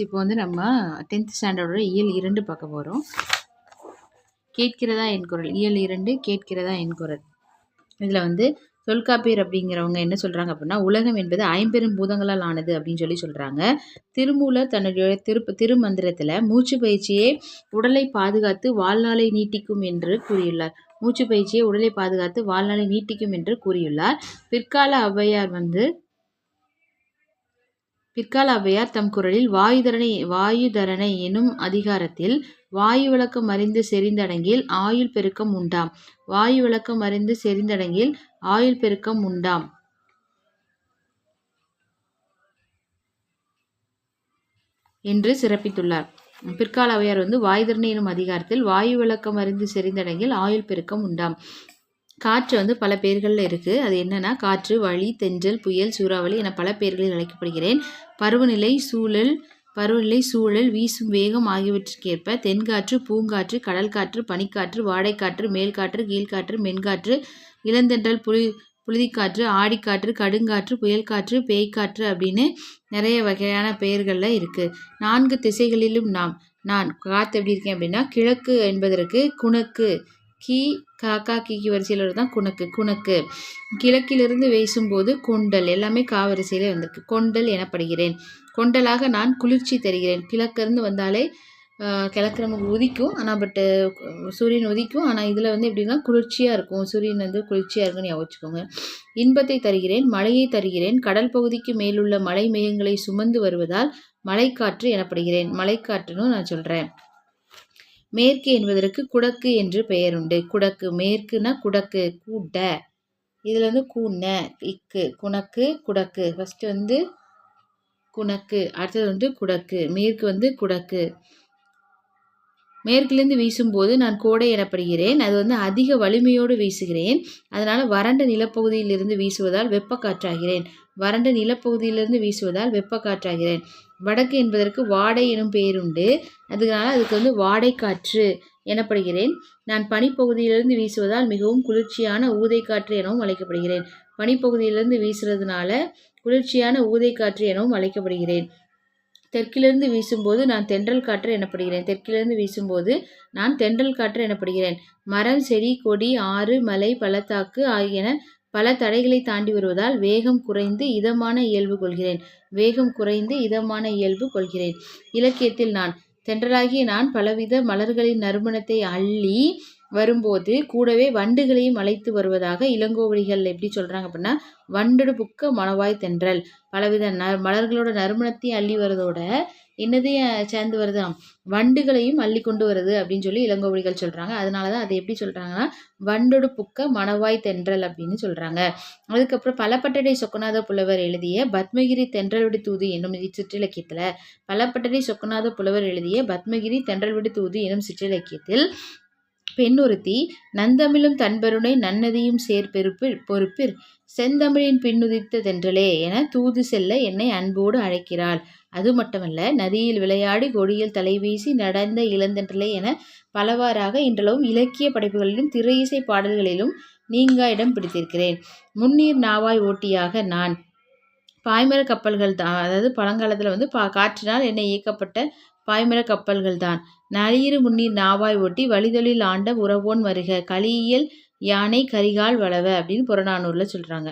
இப்போ வந்து நம்ம 10th ஸ்டாண்டர்டோட இயல் 2 பார்க்க போகிறோம். கேட்கிறதா என் குரல். இயல் 2 கேட்கிறதா என் குரல். இதில் வந்து தொல்காப்பியர் அப்படிங்கிறவங்க என்ன சொல்கிறாங்க அப்படின்னா, உலகம் என்பது ஐம்பெரும் பூதங்களால் ஆனது அப்படின்னு சொல்கிறாங்க. திருமூலர் தன்னுடைய திருமந்திரத்தில் மூச்சு பயிற்சியே உடலை பாதுகாத்து வாழ்நாளை நீட்டிக்கும் என்று கூறியுள்ளார். மூச்சு பயிற்சியை உடலை பாதுகாத்து வாழ்நாளை நீட்டிக்கும் என்று கூறியுள்ளார். பிற்கால ஔவையார் தம் குரலில் வாயுதரனை எனும் அதிகாரத்தில் வாயு விளக்கம் அறிந்து செறிந்தடங்கில் ஆயுள் பெருக்கம் உண்டாம். வாயு விளக்கம் அறிந்து செறிந்தடங்கில் ஆயுள் பெருக்கம் உண்டாம் என்று சிறப்பித்துள்ளார். பிற்கால ஔவையார் வந்து வாயுதரணை எனும் அதிகாரத்தில் வாயு விளக்கம் அறிந்து செறிந்தடங்கில் ஆயுள் பெருக்கம் உண்டாம். காற்று வந்து பல பெயர்களில் இருக்குது. அது என்னென்னா காற்று, வழி, தென்றல், புயல், சூறாவளி என பல பெயர்களில் அழைக்கப்படுகிறேன். பருவநிலை, சூழல், வீசும் வேகம் ஆகியவற்றிற்கேற்ப தென்காற்று, பூங்காற்று, கடல் காற்று, பனிக்காற்று, வாடைக்காற்று, மேல்காற்று, கீழ்காற்று, மென்காற்று, இளந்தென்றல், புழுதிக்காற்று, ஆடிக்காற்று, கடுங்காற்று, புயல்காற்று, பேய்க்காற்று அப்படின்னு நிறைய வகையான பெயர்களில் இருக்குது. 4 திசைகளிலும் நான் காற்று எப்படி இருக்கேன் அப்படின்னா, கிழக்கு என்பதற்கு குணக்கு, காக்கா கீக்கி வரிசையில் தான் குணக்கு. கிழக்கிலிருந்து வீசும்போது கொண்டல், எல்லாமே கா வரிசையில் வந்திருக்கு. கொண்டல் எனப்படுகிறேன். கொண்டலாக நான் குளிர்ச்சி தருகிறேன். கிழக்கிருந்து வந்தாலே கிழக்கு நமக்கு உதிக்கும், ஆனால் சூரியன் உதிக்கும், ஆனால் இதில் வந்து எப்படின்னா குளிர்ச்சியாக இருக்கும். சூரியன் வந்து குளிர்ச்சியாக இருக்குன்னு யோசிச்சுக்கோங்க. இன்பத்தை தருகிறேன், மழையை தருகிறேன். கடல் பகுதிக்கு மேலுள்ள மலை மேகங்களை சுமந்து வருவதால் மலைக்காற்று எனப்படுகிறேன். மலைக்காற்றுன்னு நான் சொல்கிறேன். மேற்கு என்பதற்கு குடக்கு என்று பெயர் உண்டு. குடக்கு, மேற்குனா குடக்கு, கூட்ட. இதில் வந்து கூண்ண, இக்கு, குணக்கு, குடக்கு. ஃபஸ்ட்டு வந்து குணக்கு, அடுத்தது வந்து குடக்கு. மேற்கு வந்து குடக்கு. மேற்கிலிருந்து வீசும்போது நான் கோடை எனப்படுகிறேன். அது வந்து அதிக வலிமையோடு வீசுகிறேன். அதனால் வறண்ட நிலப்பகுதியிலிருந்து வீசுவதால் வெப்பக்காற்றாகிறேன். வறண்ட நிலப்பகுதியிலிருந்து வீசுவதால் வெப்பக்காற்றாகிறேன். வடக்கு என்பதற்கு வாடை எனும் பெயருண்டு. அதனால அதுக்கு வந்து வாடைக்காற்று எனப்படுகிறேன். நான் பனிப்பகுதியிலிருந்து வீசுவதால் மிகவும் குளிர்ச்சியான ஊதைக்காற்று எனவும் அழைக்கப்படுகிறேன். பனிப்பகுதியிலிருந்து வீசுறதுனால குளிர்ச்சியான ஊதைக்காற்று எனவும் அழைக்கப்படுகிறேன். தெற்கிலிருந்து வீசும்போது நான் தென்றல் காற்று எனப்படுகிறேன். தெற்கிலிருந்து வீசும்போது நான் தென்றல் காற்று எனப்படுகிறேன். மரம், செடி, கொடி, ஆறு, மலை, பள்ளத்தாக்கு ஆகியன பல தடைகளை தாண்டி வருவதால் வேகம் குறைந்து இதமான இயல்பு கொள்கிறேன். இலக்கியத்தில் நான் தென்றலாகிய நான் பலவித மலர்களின் நறுமணத்தை அள்ளி வரும்போது கூடவே வண்டுகளையும் அழைத்து வருவதாக இளங்கோவடிகள் எப்படி சொல்கிறாங்க அப்படின்னா, வண்டடு புக்க மணவாய் தென்றல். பலவித மலர்களோட நறுமணத்தையும் அள்ளி வரதோட என்னதையும் சேர்ந்து வருதாம், வண்டுகளையும் அள்ளி கொண்டு வருது அப்படின்னு சொல்லி இளங்கோவடிகள் சொல்கிறாங்க. அதனால தான் அதை எப்படி சொல்கிறாங்கன்னா, வண்டொடு புக்க மணவாய் தென்றல் அப்படின்னு சொல்கிறாங்க. அதுக்கப்புறம் பலப்பட்டடை சொக்கநாத புலவர் எழுதிய பத்மகிரி தென்றல்விடு தூது என்னும் சிற்றிலக்கியத்தில் பலப்பட்டடை சொக்கநாத புலவர் எழுதிய பத்மகிரி தென்றல்விடு தூது என்னும் சிற்றிலக்கியத்தில் பெண்ணொருத்தி நந்தமிழும் தன்பருணை நன்னதியும் பொறுப்பிற் செந்தமிழின் பின்னுதித்த தென்றலே என தூது செல்ல என்னை அன்போடு அழைக்கிறாள். அது மட்டுமல்ல, நதியில் விளையாடி கொடியில் தலைவீசி நடந்த இளந்தென்றலே என பலவாறாக இன்றளவும் இலக்கிய படைப்புகளிலும் திரை இசை பாடல்களிலும் நீங்கா இடம் பிடித்திருக்கிறேன். முன்னீர் நாவாய் ஓட்டியாக நான் பாய்மர கப்பல்கள் தான். அதாவது பழங்காலத்தில் வந்து காற்றினால் என்னை இயக்கப்பட்ட பாய்மர கப்பல்கள் தான். நளியிரு முன்னீர் நாவாய் ஓட்டி வழிதொழில் ஆண்ட உறவோன் வருக களியியல் யானை கரிகால் வளவ அப்படின்னு புறநானூரில் சொல்கிறாங்க.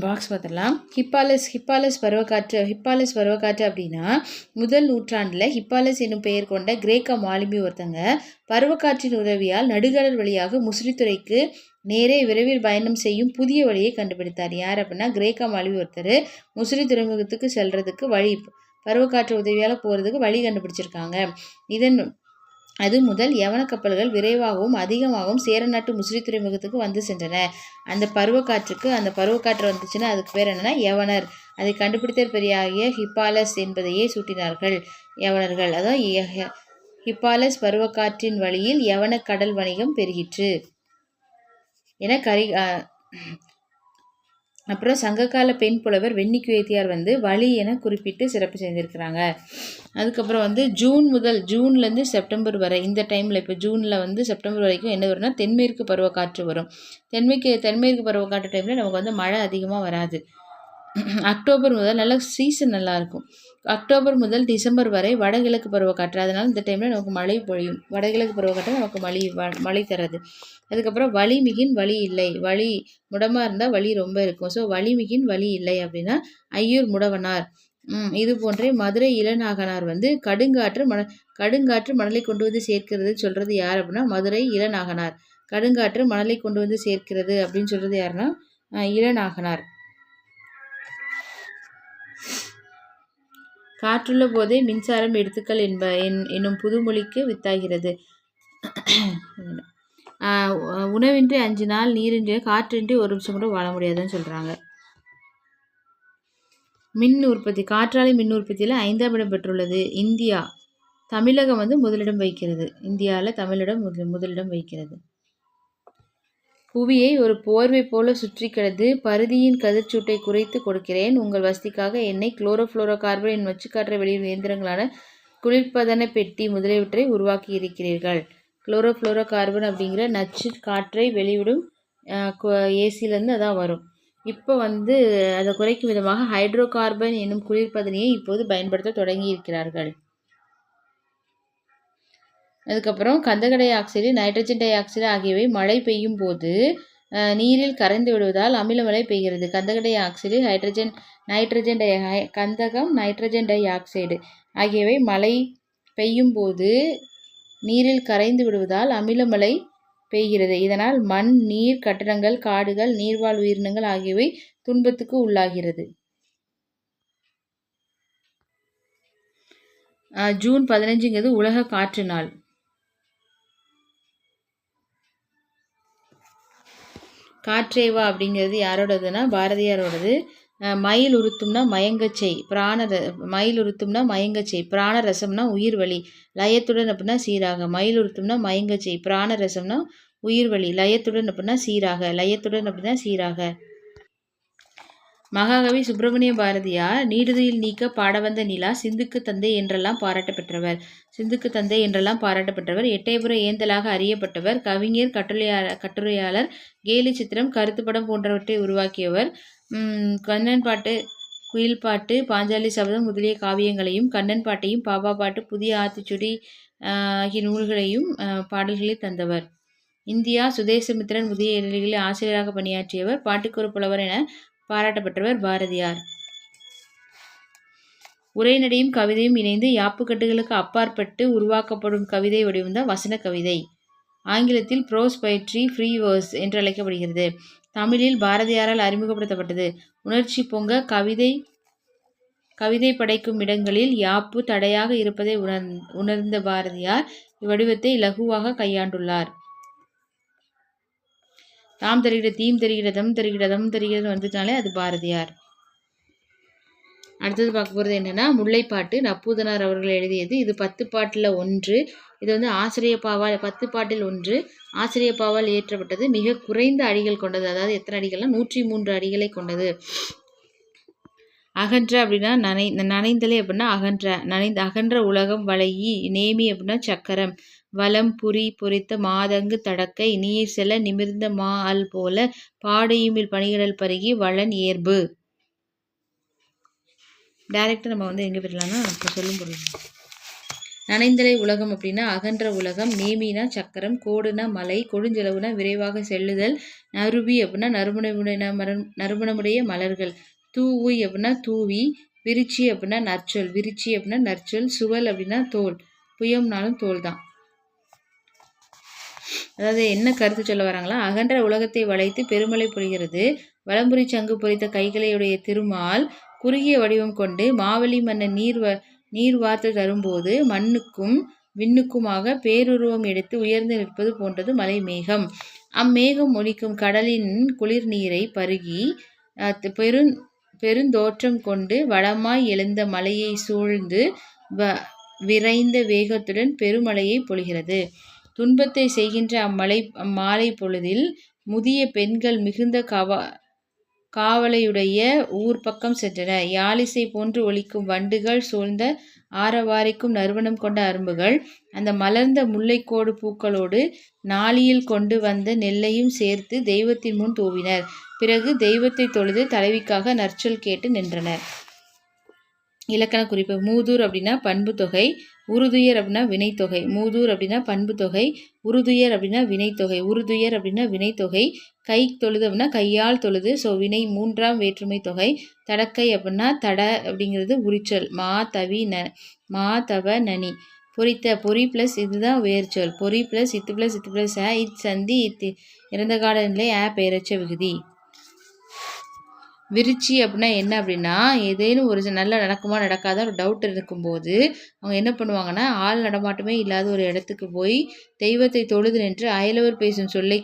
பாக்ஸ் பார்த்துடலாம். ஹிப்பாலஸ் பருவக்காற்று அப்படின்னா முதல் நூற்றாண்டில் ஹிப்பாலஸ் என்னும் பெயர் கொண்ட கிரேக்க மாலுமி ஒருத்தங்க பருவக்காற்றின் உதவியால் நடுகடல் வழியாக முசிறித்துறைக்கு நேரே விரைவில் பயணம் செய்யும் புதிய வழியை கண்டுபிடித்தார். யார் அப்படின்னா கிரேக்க மாலுமி ஒருத்தர் முசிறி துறைமுகத்துக்கு செல்றதுக்கு வழி, பருவக்காற்று உதவியால் போகிறதுக்கு வழி கண்டுபிடிச்சிருக்காங்க. அது முதல் யவன கப்பல்கள் விரைவாகவும் அதிகமாகவும் சேர நாட்டு முசிறி துறைமுகத்துக்கு வந்து சென்றன. அந்த பருவக்காற்று வந்துச்சுன்னா அதுக்கு பேர் என்னன்னா யவனர். அதை கண்டுபிடித்த பெரியாகிய ஹிப்பாலஸ் என்பதையே சூட்டினார்கள் யவனர்கள். அதான் ஹிப்பாலஸ் பருவக்காற்றின் வழியில் யவன கடல் வணிகம் பெருகிற்று என அப்புறம் சங்ககால பெண் புலவர் வெண்ணிக்குவேத்தியார் வந்து வழி என குறிப்பிட்டு சிறப்பு செய்திருக்கிறாங்க. அதுக்கப்புறம் வந்து ஜூன்லேருந்து செப்டம்பர் வரை இந்த டைமில், இப்போ ஜூனில் வந்து செப்டம்பர் வரைக்கும் என்ன வரும்னா தென்மேற்கு பருவக்காற்று வரும். தென்மேற்கு பருவக்காற்று டைமில் நமக்கு வந்து மழை அதிகமாக வராது. அக்டோபர் முதல் நல்ல சீசன் நல்லாயிருக்கும். அக்டோபர் முதல் டிசம்பர் வரை வடகிழக்கு பருவக்காற்று. அதனால் இந்த டைமில் நமக்கு மழை பொழியும். வடகிழக்கு பருவக்காற்று நமக்கு மழை தர்றது. அதுக்கப்புறம் வலி மிகின் வலி இல்லை. வலி முடமாக இருந்தால் வலி ரொம்ப இருக்கும். ஸோ வலி மிகின் வலி இல்லை அப்படின்னா ஐயூர் முடவனார். இது போன்றே மதுரை இளநாகனார் வந்து கடுங்காற்று மணலை கொண்டு வந்து சேர்க்கிறது சொல்கிறது யார் அப்படின்னா மதுரை இளநாகனார். கடுங்காற்று மணலை கொண்டு வந்து சேர்க்கிறது அப்படின்னு சொல்கிறது யாருன்னா இளநாகனார். காற்றுள்ள போதே மின்சாரம் எடுத்துக்கள் என்னும் புதுமொழிக்கு வித்தாகிறது. உணவின்றி 5 நாள், நீரின்றி காற்றின்றி 1 நிமிஷம் கூட வாழ முடியாதுன்னு சொல்கிறாங்க. மின் உற்பத்தி, காற்றாலை மின் உற்பத்தியில் 5ஆம் இடம் பெற்றுள்ளது இந்தியா. தமிழகம் வந்து முதலிடம் வைக்கிறது. இந்தியாவில் தமிழிடம் முதலிடம் வைக்கிறது. புவியை ஒரு போர்வை போல சுற்றி கிடந்து பருதியின் கதிர்ச்சூட்டை குறைத்து கொடுக்கிறேன். உங்கள் வசதிக்காக என்னை குளோரோஃப்ளோரோ கார்பன் நச்சுக்காற்றை வெளியிடும் இயந்திரங்களான குளிர்பதன பெட்டி முதலியவற்றை உருவாக்கி இருக்கிறீர்கள். குளோரோஃப்ளோரோ கார்பன் அப்படிங்கிற நச்சு காற்றை வெளிவிடும் ஏசிலேருந்து அதான் வரும். இப்போ வந்து அதை குறைக்கும் விதமாக ஹைட்ரோ கார்பன் என்னும் குளிர்பதனியை இப்போது பயன்படுத்த தொடங்கி இருக்கிறார்கள். அதுக்கப்புறம் கந்தக di oxide, nitrogen di oxide ஆகியவை மழை பெய்யும் போது நீரில் கரைந்து விடுவதால் அமிலமழை பெய்கிறது. கந்தக டை ஆக்சைடு, கந்தகம், நைட்ரஜன் டை ஆக்சைடு ஆகியவை மழை பெய்யும் போது நீரில் கரைந்து விடுவதால் அமிலமழை பெய்கிறது. இதனால் மண், நீர், கட்டடங்கள், காடுகள், நீர்வாழ் உயிரினங்கள் ஆகியவை துன்பத்துக்கு உள்ளாகிறது. ஜூன் 15ங்கிறது உலக காற்று நாள். காற்றேவா அப்படிங்கிறது யாரோடதுன்னா பாரதியாரோடது. மயில் உறுத்தும்னா மயங்கச்செய், பிராணரசம்னா உயிர் வலி, லயத்துடன் அப்படின்னா சீராக. மயில் உறுத்தும்னா மயங்கச்செய், பிராணரசம்னா உயிர் வலி, லயத்துடன் அப்படின்னா சீராக. மகாகவி சுப்பிரமணிய பாரதியார் நீடுதுயில் நீக்க பாடவந்த நிலா சிந்துக்கு தந்தை என்றெல்லாம் பாராட்டப்பெற்றவர். எட்டயபுர ஏந்தலாக அறியப்பட்டவர். கவிஞர், கட்டுரையாளர், கேலி சித்திரம், கருத்துப்படம் போன்றவற்றை உருவாக்கியவர். கண்ணன் பாட்டு, குயில் பாட்டு, பாஞ்சாலி சபதம் முதலிய காவியங்களையும், கண்ணன் பாட்டையும், பாபா பாட்டு, புதிய ஆத்திச்சுடி ஆகிய நூல்களையும் பாடல்களை தந்தவர். இந்தியா சுதேசமித்திரன் புதிய இதழ்களில் ஆசிரியராக பணியாற்றியவர். பாட்டுக்கொரு புலவர் என பாராட்டப்பட்டவர் பாரதியார். உரைநடையும் கவிதையும் இணைந்து யாப்புக்கட்டுகளுக்கு அப்பாற்பட்டு உருவாக்கப்படும் கவிதை வடிவம்தான் வசன கவிதை. ஆங்கிலத்தில் ப்ரோஸ் பொயட்ரி, ஃப்ரீ வேர்ஸ் என்று அழைக்கப்படுகிறது. தமிழில் பாரதியாரால் அறிமுகப்படுத்தப்பட்டது. உணர்ச்சி பொங்க கவிதை படைக்கும் இடங்களில் யாப்பு தடையாக இருப்பதை உணர்ந்த பாரதியார் இவ்வடிவத்தை இலகுவாக கையாண்டுள்ளார். தாம் தருகிற, தீம் தருகிற, தம் தருகிறது வந்துட்டாலே அது பாரதியார். அடுத்தது பார்க்க போகிறது என்னென்னா முல்லைப்பாட்டு. நப்பூதனார் அவர்கள் எழுதியது. இது 10 பாட்டில் 1. இது வந்து 10 பாட்டில் 1 ஆசிரியப்பாவால் இயற்றப்பட்டது. மிக குறைந்த அடிகள் கொண்டது. அதாவது எத்தனை அடிகள்னா 103 அடிகளை கொண்டது. அகன்ற அப்படின்னா நனைந்தலை அப்படின்னா அகன்ற உலகம் வளையி, நேமி அப்படின்னா சக்கரம், வலம் புரி பொறித்த மாதங்கு தடக்கை, நீர் செல நிமிர்ந்த மா அல் போல, பாடையுமில் பனிகடல் பருகி வளன் ஏர்பு. டைரெக்டாக நம்ம வந்து எங்கே பெறலாம்னா இப்போ சொல்லும் பொருள். நனைந்தலை உலகம் அப்படின்னா அகன்ற உலகம், நேமினா சக்கரம், கோடுனா மலை, கொடுஞ்செலவுனா விரைவாக செல்லுதல், நறுவி அப்படின்னா நறுமணமுடைய மலர்கள், தூவி அப்படின்னா தூவி, விரிச்சி அப்படின்னா நற்சொல், சுவல் அப்படின்னா தோல், புயம்னாலும் தோல் தான். அதாவது என்ன கருத்து சொல்ல வராங்களா, அகன்ற உலகத்தை வளைத்து பெருமழை பொழிகிறது. வலம்புரி சங்கு பொறித்த கைகளையுடைய திருமால் குறுகிய வடிவம் கொண்டு மாவலி மன்னன் நீர் வார்த்து தரும்போது மண்ணுக்கும் விண்ணுக்குமாக பேருருவம் எடுத்து உயர்ந்து நிற்பது போன்றது மலை மேகம். அம்மேகம் ஒலிக்கும் கடலின் குளிர் நீரை பருகி பெருந்தோற்றம் கொண்டு வளமாய் எழுந்த மலையை சூழ்ந்து விரைந்த வேகத்துடன் பெருமழையை பொழிகிறது. துன்பத்தை செய்கின்ற அம்மாலை பொழுதில் முதிய பெண்கள் மிகுந்த காவலையுடைய ஊர் பக்கம் சென்றன. யாழிசை போன்று ஒலிக்கும் வண்டுகள் சூழ்ந்த ஆரவாரிக்கும் நறுமணம் கொண்ட அரும்புகள் அந்த மலர்ந்த முல்லைக்கோடு பூக்களோடு நாளியில் கொண்டு வந்த நெல்லையும் சேர்த்து தெய்வத்தின் முன் தூவினர். பிறகு தெய்வத்தை தொழுது தலைவிக்காக நற்சொல் கேட்டு நின்றனர். இலக்கண குறிப்பு. மூதூர் அப்படின்னா பண்பு தொகை, உறுதுயர் அப்படின்னா வினைத்தொகை. மூதூர் அப்படின்னா பண்பு தொகை, உறுதுயர் அப்படின்னா வினைத்தொகை. உறுதுயர் அப்படின்னா வினைத்தொகை. கை தொழுது அப்படின்னா கையால் தொழுது, ஸோ வினை 3ஆம் வேற்றுமை தொகை. தடக்கை அப்படின்னா தட அப்படிங்கிறது உரிச்சொல். மா தவி மா தவ நனி. பொறித்த பொறி ப்ளஸ் இதுதான் வேர்ச்சொல். பொறி ப்ளஸ் இத்து ப்ளஸ் இத்து ப்ளஸ் இத் சந்தி இத்து இறந்த கால நிலை பெயரச்ச விகுதி. விருச்சி அப்படின்னா என்ன அப்படின்னா ஏதேனும் ஒரு நல்லா நடக்குமா நடக்காத ஒரு டவுட் இருக்கும்போது அவங்க என்ன பண்ணுவாங்கன்னா ஆள் நடமாட்டமே இல்லாத ஒரு இடத்துக்கு போய் தெய்வத்தை தொழுது நின்று அயலவர் பேசும் சொல்லை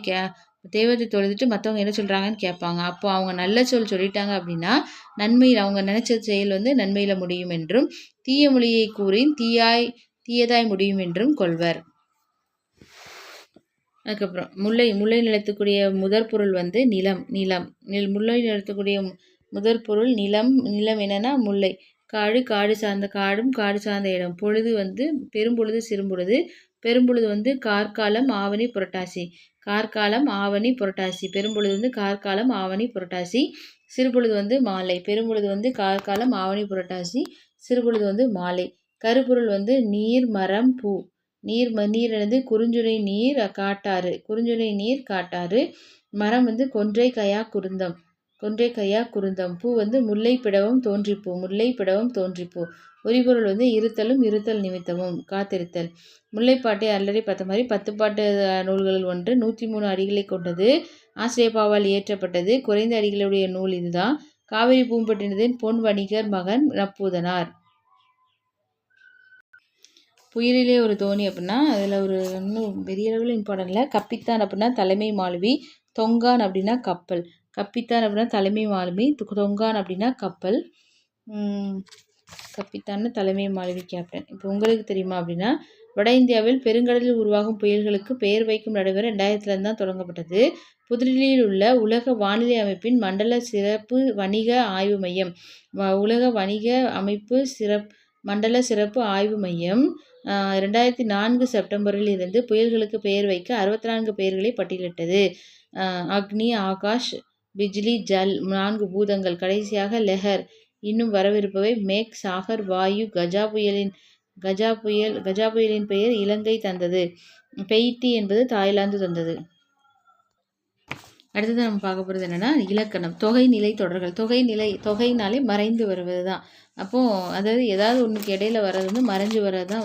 தெய்வத்தை தொழுதுட்டு மற்றவங்க என்ன சொல்கிறாங்கன்னு கேட்பாங்க. அப்போ அவங்க நல்ல சொல் சொல்லிட்டாங்க அப்படின்னா நன்மையில் அவங்க நினச்ச செயல் நன்மையில் முடியும் என்றும், தீய மொழியை கூறின் தீயதாய் முடியும் என்றும் கொள்வர். அதுக்கப்புறம் முல்லை நிலத்துக்குரிய முதற் பொருள் நிலம். முல்லை நிலத்துக்குரிய முதற் பொருள் நிலம். என்னன்னா முல்லை. காடு சார்ந்த காடும் காடு சார்ந்த இடம். பொழுது பெரும்பொழுது சிறும்பொழுது. பெரும்பொழுது கார்காலம் ஆவணி புரட்டாசி. கார்காலம் ஆவணி புரட்டாசி. பெரும்பொழுது கார்காலம் ஆவணி புரட்டாசி. சிறுபொழுது மாலை. பெரும்பொழுது கார்காலம் ஆவணி புரட்டாசி. சிறுபொழுது மாலை. கருப்பொருள் நீர் மரம் பூ. நீர் குறிஞ்சுனை நீர் காட்டாறு. குறிஞ்சுனை நீர் காட்டாறு. மரம் கொன்றை கயா குருந்தம். கொன்றை கயா குருந்தம். பூ முல்லை பிடவம் தோன்றிப்பூ. முல்லை பிடவம் தோன்றிப்பூ. உரிபொருள் இருத்தலும் இருத்தல் நிமித்தமும் காத்திருத்தல். முல்லைப்பாட்டை அல்லறை பார்த்த மாதிரி 10 பாட்டு நூல்களில் ஒன்று. 103 அடிகளை கொண்டது. ஆசிரியப்பாவால் இயற்றப்பட்டது. குறைந்த அடிகளுடைய நூல் இதுதான். காவிரி பூம்பட்டினத்தின் பொன் வணிகர் மகன் நப்பூதனார். புயலிலே ஒரு தோணி அப்படின்னா அதில் ஒரு இன்னும் பெரிய அளவில் இம்பார்ட்டன் இல்லை. கப்பித்தான் அப்படின்னா தலைமை மாலுமி. தொங்கான் அப்படின்னா கப்பல். கப்பித்தான் அப்படின்னா தலைமை மாலுமி. தொங்கான் அப்படின்னா கப்பல். கப்பித்தான்னு தலைமை மாலுமி கேப்டன். இப்போ உங்களுக்கு தெரியுமா அப்படின்னா வட இந்தியாவில் பெருங்கடலில் உருவாகும் புயல்களுக்கு பெயர் வைக்கும் நடைமுறை 2000 தான் தொடங்கப்பட்டது. புதுடில்லியில் உள்ள உலக வானிலை அமைப்பின் மண்டல சிறப்பு வணிக ஆய்வு மையம். உலக வணிக அமைப்பு மண்டல சிறப்பு ஆய்வு மையம் 2004 செப்டம்பரில் இருந்து புயல்களுக்கு பெயர் வைக்க 64 பெயர்களை பட்டியலிட்டது. அக்னி, ஆகாஷ், பிஜ்லி, ஜல் 4 பூதங்கள். கடைசியாக லெஹர். இன்னும் வரவிருப்பவை மேக், சாகர், வாயு. கஜா புயலின் பெயர் இலங்கை தந்தது. பெய்ட்டி என்பது தாய்லாந்து தந்தது. அடுத்தது நம்ம பார்க்க போகிறது என்னென்னா இலக்கணம். தொகைநிலை தொடர்கள். தொகைனாலே மறைந்து வருவது தான். அப்போது அதாவது ஏதாவது ஒன்றுக்கு இடையில வர்றது மறைஞ்சு வர்றது தான்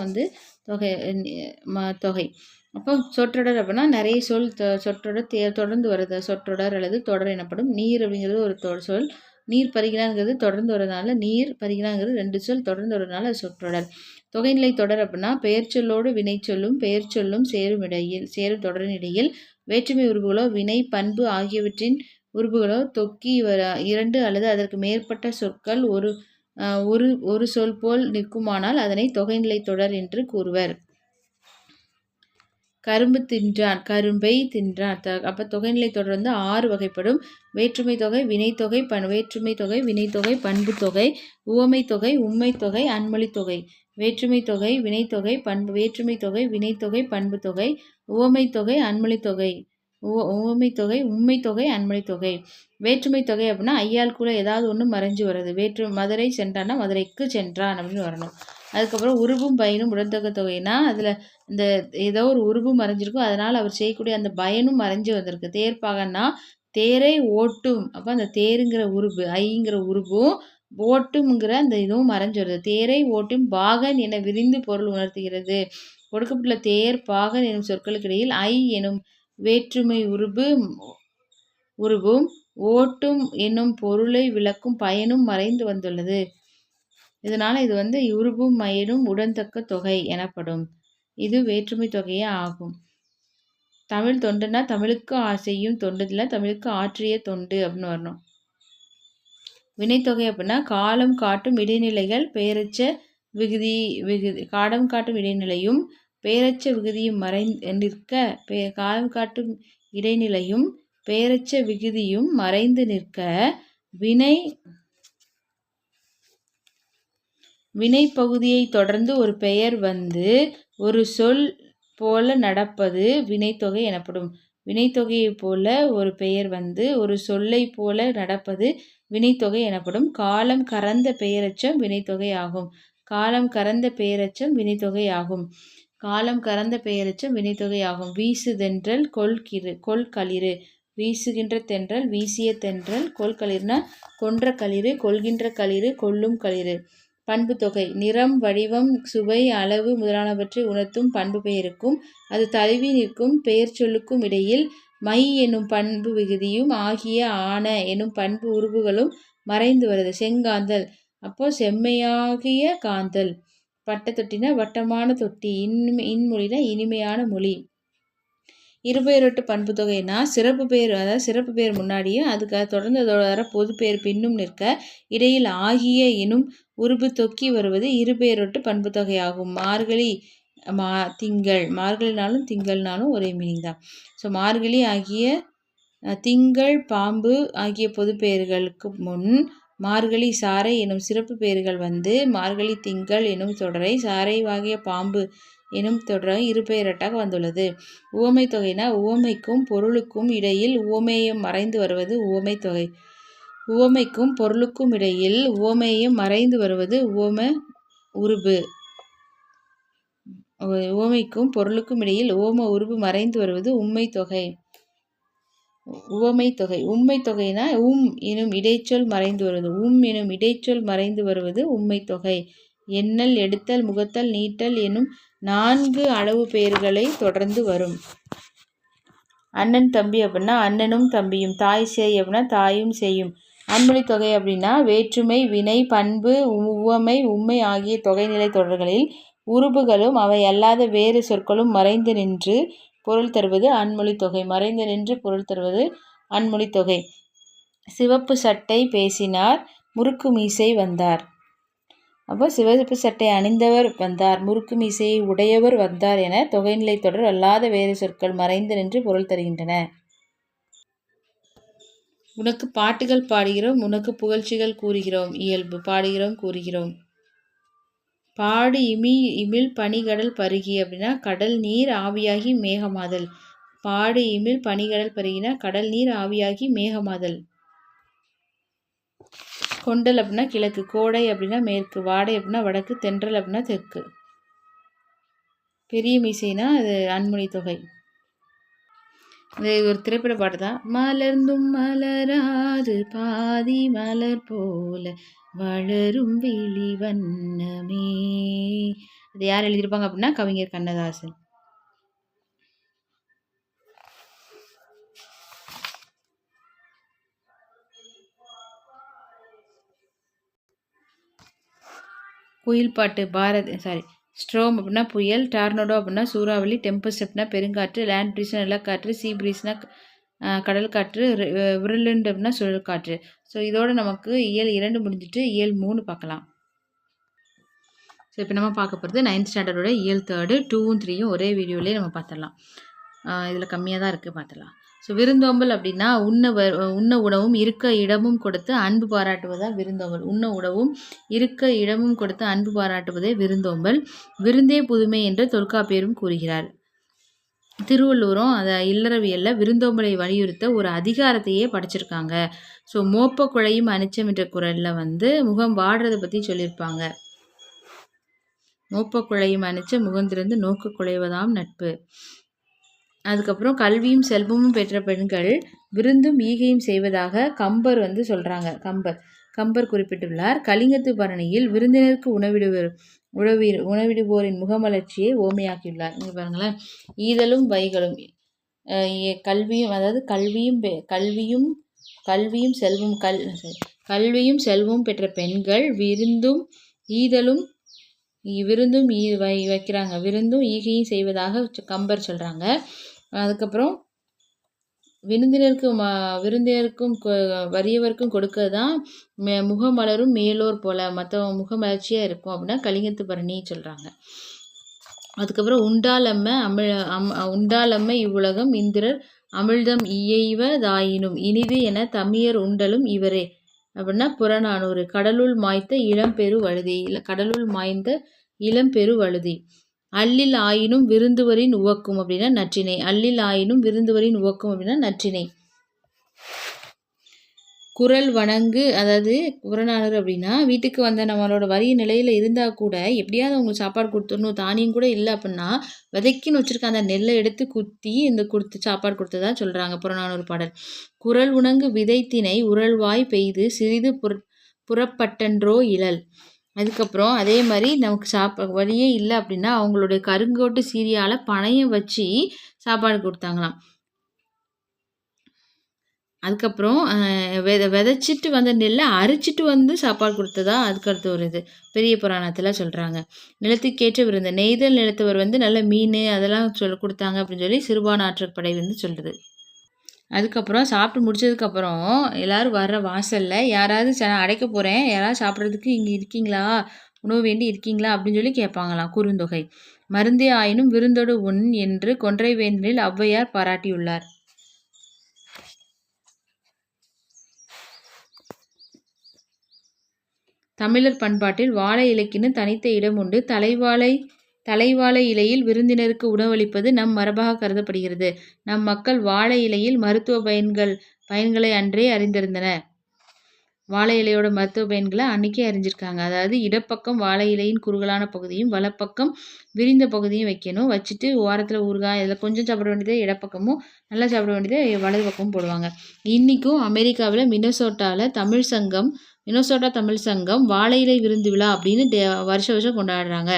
தொகை. அப்போ சொற்றொடர் அப்படின்னா நிறைய சொல் சொற்றொடர் தொடர்ந்து வருது. சொற்றொடர் அல்லது தொடர் எனப்படும். நீர் அப்படிங்கிறது ஒரு சொல். நீர் பருகினாங்கிறது தொடர்ந்து வரதுனால நீர். பருகினாங்கிறது 2 சொல் தொடர்ந்து வரதுனால அது சொற்றொடர். தொகைநிலை தொடர் அப்படின்னா பெயர் சொல்லோடு வினை சொல்லும் பெயர் சொல்லும் சேரும் தொடரின் இடையில் வேற்றுமை உருபுகளோ வினை பண்பு ஆகியவற்றின் உருபுகளோ தொக்கி 2 அல்லது அதற்கு மேற்பட்ட சொற்கள் ஒரு சொல் போல் நிற்குமானால் அதனை தொகைநிலை தொடர் என்று கூறுவர். கரும்பு தின்றான். கரும்பை தின்றான். அப்போ தொகைநிலை தொடர் 6 வகைப்படும். வேற்றுமை தொகை, வினைத்தொகை, வேற்றுமை தொகை, வினைத்தொகை, பண்பு தொகை, உவமை தொகை, உண்மை தொகை, அன்மொழி தொகை. வேற்றுமை தொகை, வினைத்தொகை, வேற்றுமை தொகை, வினைத்தொகை, பண்பு தொகை, உவமை தொகை, அன்மொழி தொகை. உவமை தொகை, உண்மை தொகை, அன்மொழி தொகை. வேற்றுமை தொகை அப்படின்னா ஐயால் கூட ஏதாவது ஒன்று மறைஞ்சு வருது. மதுரை சென்றான்னா மதுரைக்கு சென்றான் அப்படின்னு வரணும். அதுக்கப்புறம் உருவும் பயனும் உடன்தொகை தொகைனா அதில் இந்த ஏதோ ஒரு உருவு மறைஞ்சிருக்கும், அதனால் அவர் செய்யக்கூடிய அந்த பயனும் மறைஞ்சு வந்திருக்கு. தேர்ப்பாகன்னா தேரை ஓட்டும். அப்போ அந்த தேருங்கிற உருவு ஐங்கிற உருவும் ஓட்டும்ங்கிற அந்த இதுவும் மறைஞ்சு வருது. தேரை ஓட்டும் பாகன் என விரிந்து பொருள் உணர்த்துகிறது. கொடுக்கப்பட்டுள்ள தேர் பாகன் எனும் சொற்களுக்கு இடையில் ஐ எனும் வேற்றுமை உருவும் ஓட்டும் என்னும் பொருளை விளக்கும் பயனும் மறைந்து வந்துள்ளது. இதனால இது உருவும் மயனும் உடன்தக்க தொகை எனப்படும். இது வேற்றுமை தொகையே ஆகும். தமிழ் தொண்டுனா தமிழுக்கு செய்யும் தொண்டு இல்லை, தமிழுக்கு ஆற்றிய தொண்டு அப்படின்னு வரணும். வினைத்தொகை அப்படின்னா காலம் காட்டும் இடைநிலைகள் பெயரச்ச விகுதி காலம் காட்டும் இடைநிலையும் பெயரச்ச விகுதியும் நிற்க காலம் காட்டும் இடைநிலையும் பெயரச்ச விகுதியும் மறைந்து நிற்க வினை வினைப்பகுதியை தொடர்ந்து ஒரு பெயர் வந்து ஒரு சொல் போல நடப்பது வினைத்தொகை எனப்படும். வினைத்தொகையைப் போல ஒரு பெயர் வந்து ஒரு சொல்லை போல நடப்பது வினைத்தொகை எனப்படும். காலம் கறந்த பெயரெச்சம் வினைத்தொகை ஆகும். காலம் கறந்த பெயரெச்சம் வினைத்தொகை ஆகும். காலம் கறந்த பெயரெச்சம் வினைத்தொகை ஆகும். வீசுதென்றல் கொள்களிறு. வீசுகின்ற தென்றல், வீசிய தென்றல், கொள்களிறுனா கொன்ற களிறு, கொள்கின்ற களிறு, கொள்ளும் களிறு. பண்பு தொகை நிறம், வடிவம், சுவை, அளவு முதலானவற்றை உணர்த்தும் பண்பு பெயருக்கும் அது தழுவி நிற்கும் பெயர் சொல்லுக்கும் இடையில் மை எனும் பண்பு விகுதியும் ஆகிய ஆன எனும் பண்பு உருபுகளும் மறைந்து வருது. செங்காந்தல் அப்போ செம்மையாகிய காந்தல். வட்ட தொட்டினா வட்டமான தொட்டி. இன்மொழினா இனிமையான மொழி. இருபெயரொட்டு பண்பு தொகைனா சிறப்பு பெயர், அதாவது சிறப்பு பெயர் முன்னாடியும் அதுக்கு தொடர்ந்து அதோட பொது பெயர் பின்னும் நிற்க இடையில் ஆகிய எனும் உருபு தொக்கி வருவது இருபெயரொட்டு பண்பு தொகை ஆகும். மார்கழி திங்கள், மார்கழினாலும் திங்கள்னாலும் ஒரே மீனிங் தான். ஸோ மார்கழி ஆகிய திங்கள், பாம்பு ஆகிய பொது பெயர்களுக்கு முன் மார்கழி சாறை எனும் சிறப்பு பெயர்கள் வந்து மார்கழி திங்கள் எனும் தொடரை சாறை ஆகிய பாம்பு எனும் தொடரை இருபெயரட்டாக வந்துள்ளது. உவமை தொகைனா உவமைக்கும் பொருளுக்கும் இடையில் உவமேயம் மறைந்து வருவது உவமை தொகை. உவமைக்கும் பொருளுக்கும் இடையில் உவமேயம் மறைந்து வருவது உவம உருபு. உவமைக்கும் பொருளுக்கும் இடையில் உவம உருபு மறைந்து வருவது உம்மை தொகை. உவமை தொகை. உம்மை தொகைனா எனும் இடைச்சொல் மறைந்து வருவது. எனும் இடைச்சொல் மறைந்து வருவது உம்மை தொகை. எண்ணல், எடுத்தல், முகத்தல், நீட்டல் எனும் 4 அளவு பெயர்களை தொடர்ந்து வரும். அண்ணன் தம்பி அப்படின்னா அண்ணனும் தம்பியும். தாய் சேய் அப்படின்னா தாயும் செய்யும். அன்மொழி தொகை அப்படின்னா வேற்றுமை, வினை, பண்பு, உவமை, உம்மை ஆகிய தொகைநிலை தொடர்களில் உருபுகளும் அவை அல்லாத வேறு சொற்களும் மறைந்து நின்று பொருள் தருவது அன்மொழி தொகை. மறைந்து நின்று பொருள் தருவது அன்மொழி தொகை. சிவப்பு சட்டை பேசினார், முறுக்கு மீசை வந்தார். அப்போ சிவப்பு சட்டை அணிந்தவர் வந்தார், முறுக்கு மீசையை உடையவர் வந்தார் என தொகைநிலை தொடர் அல்லாத வேறு சொற்கள் மறைந்து நின்று பொருள் தருகின்றன. உனக்கு பாட்டுகள் பாடுகிறோம், உனக்கு புகழ்ச்சிகள் கூறுகிறோம். இயல்பு பாடுகிறோம் கூறுகிறோம். பாடு இமிழ் பனிகடல் பருகி அப்படின்னா கடல் நீர் ஆவியாகி மேகமாதல். பாடு இமிழ் பனிகடல் பருகினா கடல் நீர் ஆவியாகி மேகமாதல். கொண்டல் அப்படின்னா கிழக்கு, கோடை அப்படின்னா மேற்கு, வாடை அப்படின்னா வடக்கு, தென்றல் அப்படின்னா தெற்கு. பெரிய மீசைனா அது அன்மொழி தொகை. இது ஒரு திரைப்பட பாட்டு தான். மலர்ந்தும் மலராது பாதி மலர் போல வளரும் விழி வண்ணமே. அது யார் எழுதியிருப்பாங்க அப்படின்னா கவிஞர் கண்ணதாசன். குயில் பாட்டு ஸ்ட்ரோம் அப்படின்னா புயல், டார்னடோ அப்படின்னா சூறாவளி, டெம்பஸ்ட் அப்படின்னா பெருங்காற்று, லேண்ட் ப்ரீஸ்னா நிலக்காற்று, சீ ப்ரீஸ்னா கடல் காற்று, விரலுண்டு அப்படின்னா சுழல் காற்று. ஸோ இதோட நமக்கு இயல் 2 முடிஞ்சிட்டு இயல் 3 பார்க்கலாம். ஸோ இப்போ நம்ம பார்க்க போகிறது 9th ஸ்டாண்டர்டோட இயல் 3, 2ம் 3யும் ஒரே வீடியோலேயே நம்ம பார்த்துடலாம். இதில் கம்மியாக தான் இருக்குது, பார்த்துடலாம். ஸோ விருந்தோம்பல் அப்படின்னா உண்ண உணவும் இருக்க இடமும் கொடுத்து அன்பு பாராட்டுவதாக விருந்தோம்பல். உண்ண உணவும் இருக்க இடமும் கொடுத்து அன்பு பாராட்டுவதே விருந்தோம்பல். விருந்தே புதுமை என்று தொல்காப்பியரும் கூறுகிறார். திருவள்ளுவரும் அதை இல்லறவியலில் விருந்தோம்பலை வலியுறுத்த ஒரு அதிகாரத்தையே படைச்சிருக்காங்க. ஸோ மோப்ப குழையும் அனிச்சம் என்ற குறளில் வந்து முகம் வாடுறதை பற்றி சொல்லியிருப்பாங்க. மோப்ப குழையும் அனிச்ச முகம் திறந்து நோக்க குழைவதாம் நட்பு. அதுக்கப்புறம் கல்வியும் செல்வமும் பெற்ற பெண்கள் விருந்தும் ஈகையும் செய்வதாக கம்பர் வந்து சொல்கிறாங்க. கம்பர் குறிப்பிட்டுள்ளார். கலிங்கத்து பரணியில் விருந்தினருக்கு உணவிடுவோரின் முகமலர்ச்சியை ஓமையாக்கியுள்ளார். இங்கே பாருங்களேன், ஈதலும் வைகளும் கல்வியும், அதாவது கல்வியும் செல்வமும் பெற்ற பெண்கள் விருந்தும் வைக்கிறாங்க. விருந்தும் ஈகையும் செய்வதாக கம்பர் சொல்கிறாங்க. அதுக்கப்புறம் விருந்தினருக்கும் வறியவருக்கும் கொடுக்கறது தான் முகமலரும் மேலோர் போல மற்றவங்க முகமலர்ச்சியாக இருக்கும் அப்படின்னா கலிங்கத்து பரணி சொல்கிறாங்க. அதுக்கப்புறம் உண்டாலம்ம இவ்வுலகம் இந்திரர் அமிழ்தம் இயைவதாயினும் இனிது என தமியர் உண்டலும் இவரே. அப்படின்னா புறநானூறு. கடலுள் மாய்த்த இளம்பெரு வழுதி, இல்லை கடலுள் மாய்ந்த இளம்பெரு வழுதி. அல்லில் ஆயினும் விருந்துவரின் உவக்கும் அப்படின்னா நற்றினை. அல்லில் ஆயினும் விருந்துவரின் உவக்கும் அப்படின்னா நற்றினை. குரல் வணங்கு, அதாவது புறநானூறு அப்படின்னா வீட்டுக்கு வந்த நம்மளோட வறிய நிலையில் இருந்தால் கூட எப்படியாவது அவங்களுக்கு சாப்பாடு கொடுத்துடணும், தானியம் கூட இல்லை அப்படின்னா விதைக்குன்னு வச்சுருக்க அந்த நெல்லை எடுத்து குத்தி கொடுத்து சாப்பாடு கொடுத்ததா சொல்கிறாங்க புறநானூறு பாடல். குரல் உணங்கு விதைத்தினை உரல்வாய் பெய்து சிறிது புறப்பட்டன்றோ இழல். அதுக்கப்புறம் அதே மாதிரி நமக்கு வழியே இல்லை அப்படின்னா அவங்களுடைய கருங்கோட்டு சீரியால் பனையை வச்சு சாப்பாடு கொடுத்தாங்களாம். அதுக்கப்புறம் விதைச்சிட்டு வந்த நெல்லை அரிச்சிட்டு வந்து சாப்பாடு கொடுத்ததா அதுக்கடுத்து ஒரு இது பெரிய புராணத்தில் சொல்கிறாங்க. நிலத்துக்கேற்ற விருந்து, நெய்தல் நிலத்தவர் நல்ல மீன் அதெல்லாம் கொடுத்தாங்க அப்படின்னு சொல்லி சிறுபான்ஆற்றற்படை சொல்லுது. அதுக்கப்புறம் சாப்பிட்டு முடிச்சதுக்கப்புறம் எல்லோரும் வர்ற வாசலில் யாராவது அடைக்க போகிறேன், யாராவது சாப்பிட்றதுக்கு இங்கே இருக்கீங்களா, உணவு வேண்டி இருக்கீங்களா அப்படின்னு சொல்லி கேட்பாங்களாம். குறுந்தொகை. மருந்தே ஆயினும் விருந்தோடு உண் என்று கொன்றை வேந்தனில் ஔவையார் பாராட்டியுள்ளார். தமிழர் பண்பாட்டில் வாழை இலைக்குன்னு தனித்த இடம் உண்டு. தலைவாழை இலையில் விருந்தினருக்கு உணவளிப்பது நம் மரபாக கருதப்படுகிறது. நம் மக்கள் வாழை இலையில் மருத்துவ பயன்களை அன்றே அறிந்திருந்தன. வாழை இலையோட மருத்துவ பயன்களை அன்றைக்கே அறிஞ்சிருக்காங்க. அதாவது இடப்பக்கம் வாழை இலையின் குறுகலான பகுதியும் வலப்பக்கம் விரிந்த பகுதியும் வைக்கணும். வச்சுட்டு ஓரத்தில் ஊறுகாய் இதில் கொஞ்சம் சாப்பிட வேண்டியது இடப்பக்கமும், நல்லா சாப்பிட வேண்டியது வலது பக்கமும் போடுவாங்க. இன்றைக்கும் அமெரிக்காவில் மினசோட்டா தமிழ் சங்கம் வாழை இலை விருந்து விழா அப்படின்னு வருஷம் கொண்டாடுறாங்க.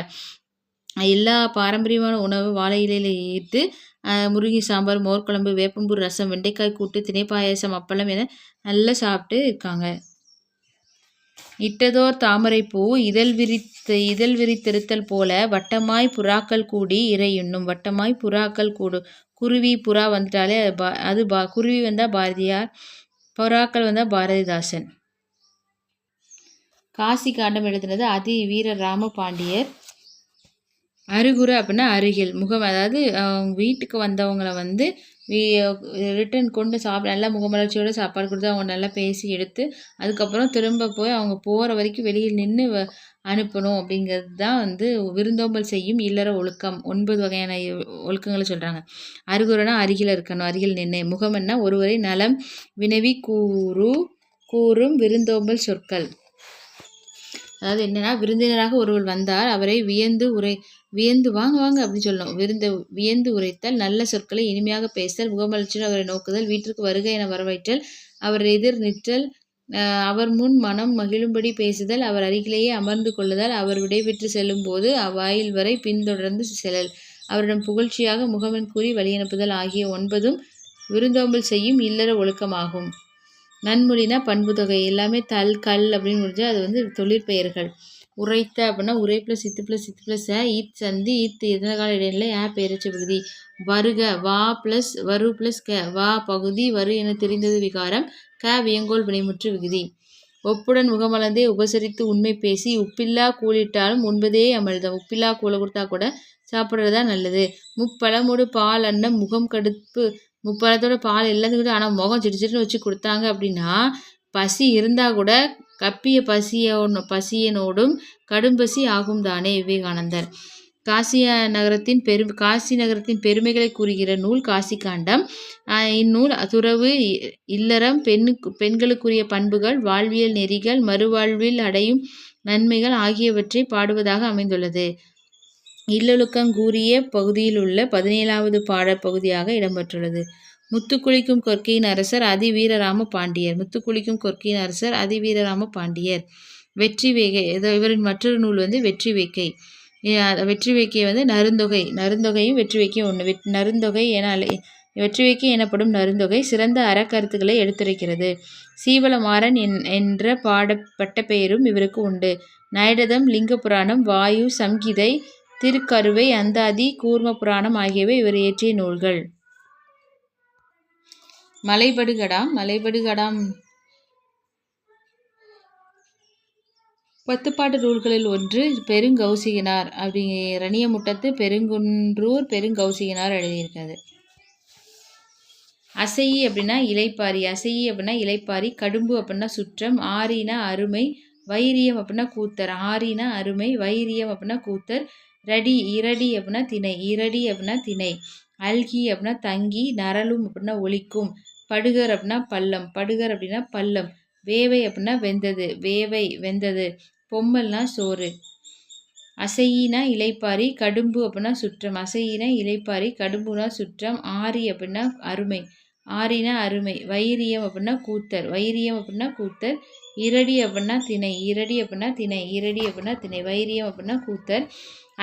எல்லா பாரம்பரியமான உணவு வாழை இலையில் ஈர்த்து முருங்கை சாம்பார், மோர்க்குழம்பு, வேப்பம்பூ ரசம், வெண்டைக்காய் கூட்டு, திணைப்பாயசம், அப்பளம் என நல்லா சாப்பிட்டு இருக்காங்க. இட்டதோர் தாமரைப்பூ இதழ் விரித்திருத்தல் போல வட்டமாய் புறாக்கள் கூடி இறையுண்ணும். வட்டமாய் புறாக்கள் கூடும். குருவி புறா வந்துட்டாலே அது குருவி வந்தால் பாரதியார், புறாக்கள் வந்தால் பாரதிதாசன். காசி காண்டம் எழுதினது அதி வீர ராம பாண்டியர். அருகுற அப்படின்னா அருகில் முகம், அதாவது வீட்டுக்கு வந்தவங்களை ரிட்டன் கொண்டு நல்லா முகமலர்ச்சியோடு சாப்பாடு கொடுத்து அவங்க நல்லா பேசி எடுத்து அதுக்கப்புறம் திரும்ப போய் அவங்க போகிற வரைக்கும் வெளியில் நின்று அனுப்பணும். அப்படிங்கிறது தான் விருந்தோம்பல் செய்யும் இல்லற ஒழுக்கம். 9 வகையான ஒழுக்கங்களை சொல்கிறாங்க. அருகுறனா அருகில் இருக்கணும், அருகில் நின்று. முகம்னா ஒருவரை நலம் வினவி கூறும் விருந்தோம்பல் சொற்கள். அதாவது என்னன்னா, விருந்தினராக ஒருவர் வந்தால் அவரை வியந்து வாங்க அப்படின்னு சொல்லணும். வியந்து உரைத்தல், நல்ல சொற்களை இனிமையாக பேசல், முகமலர்ச்சியுடன் அவரை நோக்குதல், வீட்டிற்கு வருக என வரவேற்றல், அவர் எதிர் நிற்றல், அவர் முன் மனம் மகிழும்படி பேசுதல், அவர் அருகிலேயே அமர்ந்து கொள்ளுதல், அவர் விடைபெற்று செல்லும் போது அவ்வாயில் வரை பின்தொடர்ந்து செல்லல், அவரிடம் புகழ்ச்சியாக முகமன் கூறி வழியனுப்புதல் ஆகிய 9ம் விருந்தோம்பல் செய்யும் இல்லற ஒழுக்கமாகும். நன்மொழினா பண்பு தொகை, எல்லாமே கல் அப்படின்னு முடிஞ்சால் அது தொழிற்பெயர்கள். உரைத்த அப்படின்னா உரை ப்ளஸ் இத்து ப்ளஸ் இத்து ப்ளஸ் ஈத் சந்தி ஈத் எத்தனை கால இடைநிலை பெயரச்ச பகுதி. வருக வா ப்ளஸ் வரு ப்ளஸ் க வா பகுதி வரு என தெரிந்தது விகாரம் வியங்கோல் வினைமுற்று விகுதி. ஒப்புடன் முகமலர்ந்தே உபசரித்து உண்மை பேசி உப்பில்லா கூலிட்டாலும் உண்பதே அமிழ்தம். உப்பில்லா கூலை கொடுத்தா கூட சாப்பிட்றதா நல்லது. முப்பழமோடு பால் அன்னம் முகம் கடுப்பு. முப்பழத்தோட பால் எல்லாத்துக்கிட்ட ஆனால் முகம் சிடிச்சிட்டு வச்சு கொடுத்தாங்க அப்படின்னா பசி இருந்தால் கூட கப்பிய பசியனோடும் கடும்பசி ஆகும் தானே. விவேகானந்தர். காசி நகரத்தின் பெருமைகளை கூறுகிற நூல் காசி காண்டம். இந்நூல் துறவு, இல்லறம், பெண்களுக்குரிய பண்புகள், வாழ்வியல் நெறிகள், மறுவாழ்வில் அடையும் நன்மைகள் ஆகியவற்றை பாடுவதாக அமைந்துள்ளது. இல்லொழுக்கம் கூறிய பகுதியில் உள்ள 17வது பாடப்பகுதியாக இடம்பெற்றுள்ளது. முத்துக்குளிக்கும் கொற்கையின் அரசர் அதிவீரராம பாண்டியர். முத்துக்குளிக்கும் கொற்கையின் அரசர் அதிவீரராம பாண்டியர். வெற்றி வேகை, இவரின் மற்றொரு நூல் வெற்றி வேக்கை. வெற்றி வேக்கை நருந்தொகையும் வெற்றி வேக்கையும் ஒன்று. நருந்தொகை வெற்றி வேக்கை எனப்படும் நருந்தொகை சிறந்த அறக்கருத்துக்களை எடுத்துரைக்கிறது. சீவலமாறன் என்ற பட்டப்பெயரும் இவருக்கு உண்டு. நைடதம், லிங்க புராணம், வாயு சம்ஹிதை, திருக்கருவை, அந்தாதி, கூர்ம புராணம் ஆகியவை இவர் இயற்றிய நூல்கள். மலைபடுகடாம் 10 பாட்டு நூல்களில் ஒன்று. பெருங்கௌசிகனார் ரணியமுட்டத்து பெருங்குன்றூர் பெருங்கௌசிகனார் எழுதியிருக்காது. அசையி அப்படின்னா இலைப்பாரி, அசையி அப்படின்னா இலைப்பாரி, கடும்பு அப்படின்னா சுற்றம், ஆரினா அருமை, வைரியம் அப்படின்னா கூத்தர், ஆரினா அருமை, வைரியம் அப்படின்னா கூத்தர், ரடி இரடி அப்படின்னா திணை, இரடி அப்படின்னா திணை, அல்கி அப்படின்னா தங்கி, நரலும் அப்படின்னா ஒலிக்கும், படுகர் அப்படின்னா பள்ளம், படுகர் அப்படின்னா பள்ளம், வேவை அப்படின்னா வெந்தது, வேவை வெந்தது, பொம்மல்னா சோறு. அசையினா இலைப்பாரி, கடும்பு அப்படின்னா சுற்றம், அசையினா இலைப்பாரி, கடும்புனா சுற்றம், ஆரி அப்படின்னா அருமை, ஆரினா அருமை, வைரியம் அப்படின்னா கூத்தர், வைரியம் அப்படின்னா கூத்தர், இரடி அப்படின்னா திணை, இரடி அப்படின்னா திணை, இரடி அப்படின்னா திணை, வைரியம் அப்படின்னா கூத்தர்,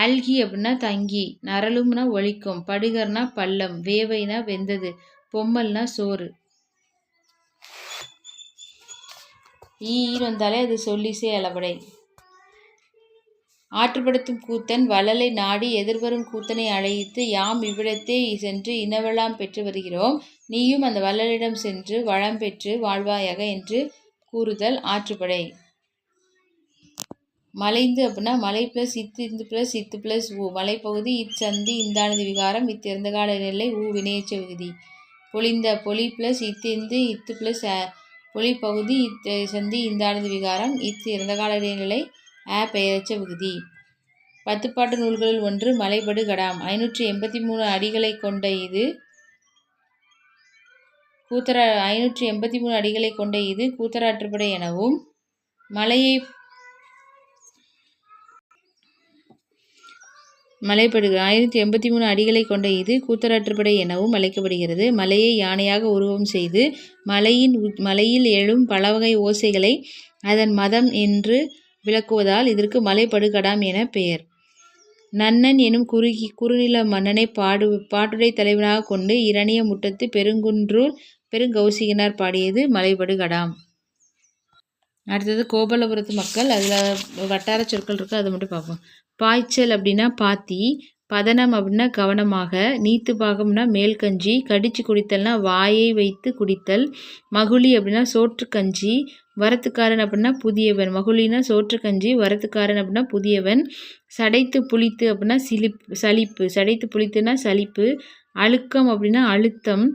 அல்கி அப்படின்னா தங்கி, நரலும்னா ஒலிக்கும், படுகர்னா பள்ளம், வேவைனா வெந்தது, பொம்மல்னா சோறு. ஈர் வந்தாலே அது சொல்லிசை அளபடை. ஆற்றுப்படுத்தும் கூத்தன் வள்ளலை நாடி எதிர்வரும் கூத்தனை அழைத்து, யாம் இவ்விடத்தே சென்று இனவெல்லாம் பெற்று வருகிறோம், நீயும் அந்த வள்ளலிடம் சென்று வளம் பெற்று வாழ்வாயாக என்று கூறுதல் ஆற்றுப்படை. மலைந்து அப்படின்னா மலை பிளஸ் இத்து இந்து பிளஸ் இத்து பிளஸ் ஊ, மலைப்பகுதி இச்சந்தி இந்தானது விகாரம் இத்திறந்த கால நிலை ஊ வினையச்ச விகுதி. பொலிந்த பொலி பிளஸ் இத்திந்து இத்து பிளஸ் பொலிப்பகுதி சந்தி இந்தானது விகாரம் இத்து இறந்த கால நிலை பெயரச்ச விகுதி. 10 பாட்டு நூல்களில் ஒன்று மலைபடு கடாம். 583 அடிகளை கொண்ட இது 583 அடிகளை கொண்ட இது கூத்தராற்றுப்படை எனவும், மலைபடு 583 அடிகளை கொண்ட இது கூத்தராற்றுப்படை எனவும் அழைக்கப்படுகிறது. மலையை யானையாக உருவம் செய்து மலையில் எழும் பலவகை ஓசைகளை அதன் மதம் என்று விளக்குவதால் இதற்கு மலைபடுகடாம் என பெயர். நன்னன் எனும் குறுநில மன்னனை பாட்டுடை தலைவனாக கொண்டு இரணிய முட்டத்து பெருங்குன்றூர் பெருங்கௌசிகனார் பாடியது மலைபடுகடாம். அடுத்தது கோபல்லபுரத்து மக்கள், அதில் வட்டார சொற்கள் இருக்குது, அதை மட்டும் பார்ப்போம். பாய்ச்சல் அப்படின்னா பாத்தி, பதனம் அப்படின்னா கவனமாக, நீத்து பாகம்னா மேல்கஞ்சி, கடிச்சு குடித்தல்னா வாயை வைத்து குடித்தல், மகுழி அப்படின்னா சோற்றுக்கஞ்சி, வரத்துக்காரன் அப்படின்னா புதியவன், மகுழினா சோற்றுக்கஞ்சி, வரத்துக்காரன் அப்படின்னா புதியவன், சடைத்து புளித்து அப்படின்னா சலிப்பு, சடைத்து புளித்துனா சலிப்பு, அழுக்கம் அப்படின்னா அழுத்தம்,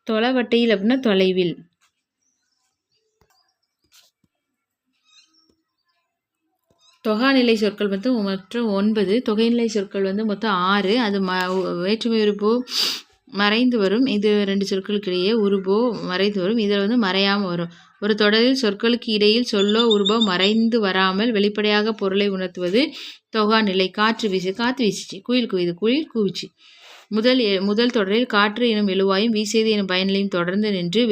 தொலைவட்டையில் அப்படின்னா தொலைவில். தொகாநிலை சொற்கள் மொத்தம் 9, தொகைநிலை சொற்கள் மொத்தம் 6. அது வேற்றுமை உருபோ மறைந்து வரும். இது 2 சொற்களுக்கு இடையே உருபோ மறைந்து வரும். இதில் மறையாமல் வரும். ஒரு தொடரில் சொற்களுக்கு இடையில் சொல்லோ உருபோ மறைந்து வராமல் வெளிப்படையாக பொருளை உணர்த்துவது தொகாநிலை. காற்று வீசு, காற்று வீசிச்சு. குயில் குவிது, குயில் கூவிச்சு. முதல் தொடரில் காற்று எனும் எழுவாயும் வீசியது எனும் பயனிலையும் தொடர்ந்து நின்று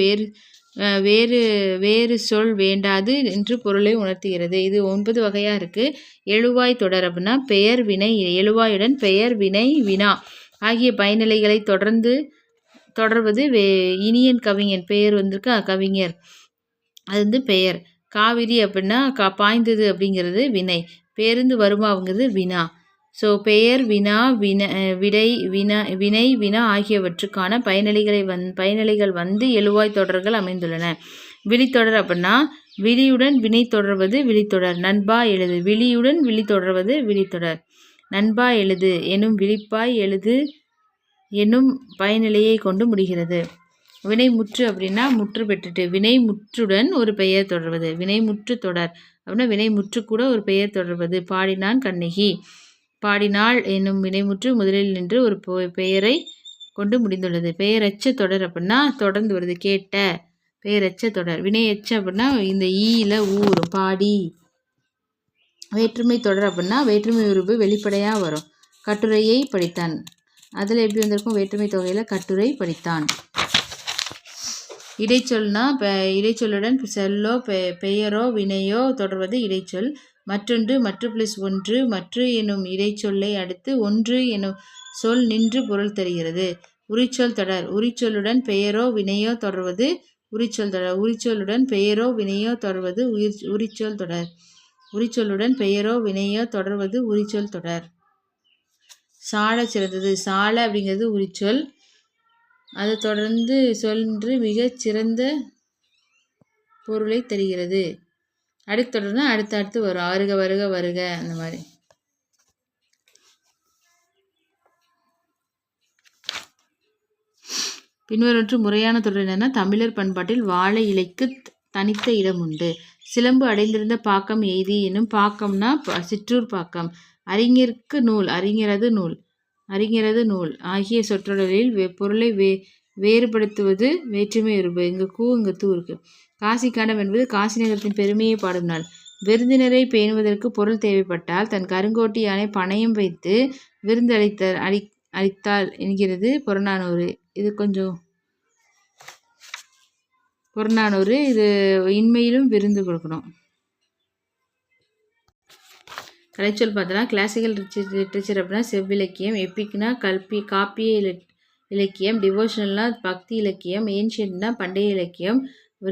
வேறு சொல் வேண்டாது என்று பொருளை உணர்த்துகிறது. இது 9 வகையாக இருக்குது. எழுவாய் தொடர் அப்படின்னா பெயர் வினை, எழுவாயுடன் பெயர் வினை வினா ஆகிய பயனிலைகளை தொடர்வது இனியன் கவிஞன், பெயர் வந்திருக்கு கவிஞர், அது பெயர். காவிரி அப்படின்னா பாய்ந்தது அப்படிங்கிறது வினை, பேருந்து வருமாங்கிறது வினா. ஸோ பெயர் வினா விடை வினை வினா ஆகியவற்றுக்கான பயனிலைகள் எழுவாய் தொடர்கள் அமைந்துள்ளன. விழித்தொடர் அப்படின்னா விழியுடன் வினை தொடர்வது விழித்தொடர். நண்பா எழுது, விழியுடன் விழி தொடர்வது விழித்தொடர். நண்பா எழுது எனும் விழிப்பாய் எழுது என்னும் பயனிலையை கொண்டு முடிகிறது. வினை முற்று அப்படின்னா முற்று பெற்றுட்டு, வினை முற்றுடன் ஒரு பெயர் தொடர்வது. வினை முற்று தொடர் அப்படின்னா வினை முற்று கூட ஒரு பெயர் தொடர்வது. பாடினான் கண்ணகி, பாடினாள் என்னும் வினைமுற்று முதலில் நின்று ஒரு பெயரை கொண்டு முடிந்துள்ளது. பெயரச்ச தொடர் அப்படின்னா தொடர்ந்து வருது. கேட்ட, பெயரச்ச தொடர். வினையச்ச அப்படின்னா இந்த ஈல ஊரும், பாடி. வேற்றுமை தொடர் அப்படின்னா வேற்றுமை உருவு வெளிப்படையாக வரும். கட்டுரையை படித்தான், அதில் எப்படி வந்திருக்கும்? வேற்றுமை தொகையில் கட்டுரை படித்தான். இடைச்சொல்னா இடைச்சொல்லுடன் சொல்லோ பெயரோ வினையோ தொடர்வது இடைச்சொல். மற்றொன்று, மற்று பிளஸ் ஒன்று, மற்று எனும் இடைச்சொல்லை அடுத்து ஒன்று எனும் சொல் நின்று பொருள் தருகிறது. உரிச்சொல் தொடர், உரிச்சொல்லுடன் பெயரோ வினையோ தொடர்வது உரிச்சொல் தொடர். உரிச்சொல்லுடன் பெயரோ வினையோ தொடர்வது உரிச்சொல் தொடர். உரிச்சொல்லுடன் பெயரோ வினையோ தொடர்வது உரிச்சொல் தொடர். சால சிறந்தது, சால அப்படிங்கிறது உரிச்சொல், அதை தொடர்ந்து சொல்ன்று மிகச் சிறந்த பொருளை தருகிறது. அடுத்து தொடர்னா அடுத்து வரும். வருக வருக வருக, அந்த மாதிரி. பின்வரற்று முறையான தொடர் என்னன்னா, தமிழர் பண்பாட்டில் வாழை இலைக்கு தனித்த இடம் உண்டு. சிலம்பு அடைந்திருந்த பாக்கம் எய்தி என்னும் பாக்கம்னா சிற்றூர் பாக்கம். அறிஞருக்கு நூல், அறிஞரது நூல் ஆகிய சொற்றொடரில் பொருளை வேறுபடுத்துவது வேற்றுமை உருபு. இங்கு கூ இங்கு தூ இருக்கு. காசி காண்டம் என்பது காசி நகரத்தின் பெருமையை பாடும் நாள். விருந்தினரை பேணுவதற்கு பொருள் தேவைப்பட்டால் தன் கருங்கோட்டி யானை பணயம் வைத்து விருந்து அளித்தாள் என்கிறது புறநானூறு. இது கொஞ்சம் புறநானூறு. இது இன்மையிலும் விருந்து கொடுக்கணும். கலைச்சொல் பார்த்தோன்னா, கிளாசிக்கல் லிட்ரேச்சர் அப்படின்னா செவ்விலக்கியம், எப்பிக்னா காப்பிய இலக்கியம், டிவோஷனல்னா பக்தி இலக்கியம், ஏன்ஷியன்ட்னா பண்டைய இலக்கியம்,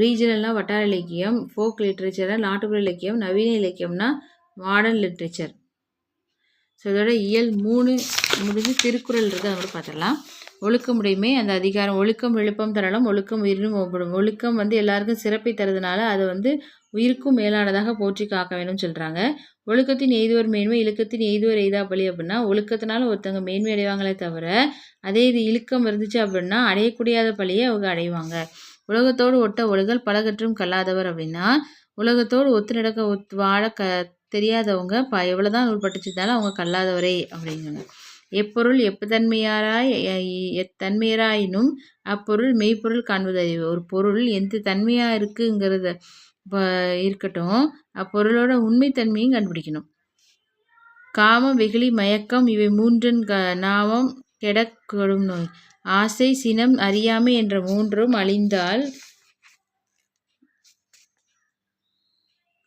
ரீஜனல்னா வட்டார இலக்கியம், ஃபோக் லிட்ரேச்சர்னா நாட்டுப்புற இலக்கியம், நவீன இலக்கியம்னா மாடர்ன் லிட்ரேச்சர். ஸோ இதோட இயல் 3 முடிஞ்சு திருக்குறள் இருக்குது, அதை பார்த்துடலாம். ஒழுக்கமுடைமை அந்த அதிகாரம். ஒழுக்கம் விழுப்பம் தரலாம், ஒழுக்கம் உயிரினும் ஓப்படும். ஒழுக்கம் எல்லாருக்கும் சிறப்பை தருதுனால அதை உயிருக்கும் மேலானதாக போற்றி காக்க வேணும்னு சொல்கிறாங்க. ஒழுக்கத்தின் எய்துவர் மேன்மை, இழுக்கத்தின் எய்துவர் எய்தா பழி. அப்படின்னா ஒழுக்கத்தினால ஒருத்தவங்க மேன்மை அடைவாங்களே தவிர, அதே இது இழுக்கம் இருந்துச்சு அப்படின்னா அடையக்கூடியாத பழியை அவங்க அடைவாங்க. உலகத்தோடு ஒட்ட ஒழுகல் பலகற்றும் கல்லாதவர். அப்படின்னா உலகத்தோடு ஒத்து நடக்க வாழ தெரியாதவங்க எவ்வளோதான் நூல் பட்டுச்சுனாலும் அவங்க கல்லாதவரே அப்படிங்கிறாங்க. எப்பொருள் எத்தன்மையராயினும் அப்பொருள் மெய்ப்பொருள் காண்பது அறிவு. ஒரு பொருள் எந்த தன்மையாக இருக்குங்கிறத இருக்கட்டும், அப்பொருளோட உண்மைத்தன்மையும் கண்டுபிடிக்கணும். காமம் வெகுளி மயக்கம் இவை மூன்றன் நாமம் கெடக்கொடும் நோய். ஆசை சினம் அறியாமை என்ற மூன்றும் அழிந்தால்